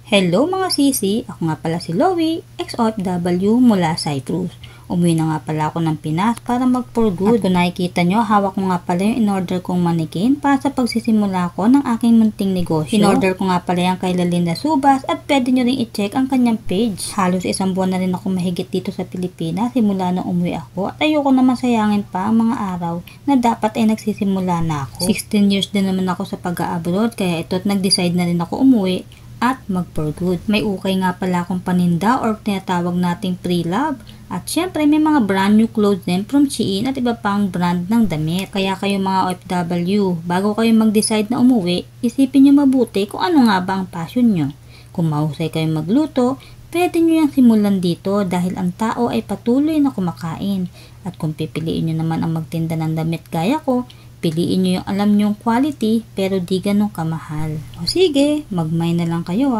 Hello mga sisi, ako nga pala si Loie, ex-OFW mula Cyprus. Umuwi na nga pala ako ng Pinas para mag-for good. At kung nakikita nyo, hawak ko nga pala yung in-order kong manikin para sa pagsisimula ko ng aking munting negosyo. In-order ko nga pala yan kay Lalinda Subas at pwede nyo rin i-check ang kanyang page. Halos isang buwan na rin ako mahigit dito sa Pilipinas simula nung umuwi ako at ayoko naman sayangin pa ang mga araw na dapat ay nagsisimula na ako. 16 years din naman ako sa pag-a-abroad kaya ito't nag-decide na rin ako umuwi at mag-for good. May ukay nga pala akong paninda or tinatawag nating pre-love. At syempre may mga brand new clothes din from Shein at iba pang brand ng damit. Kaya kayo mga OFW, bago kayo mag-decide na umuwi, isipin nyo mabuti kung ano nga ba ang passion nyo. Kung mahusay kayong magluto, pwede nyo yung simulan dito dahil ang tao ay patuloy na kumakain. At kung pipiliin nyo naman ang magtinda ng damit gaya ko, piliin nyo yung alam nyong quality pero di ganun kamahal. O sige, magmay na lang kayo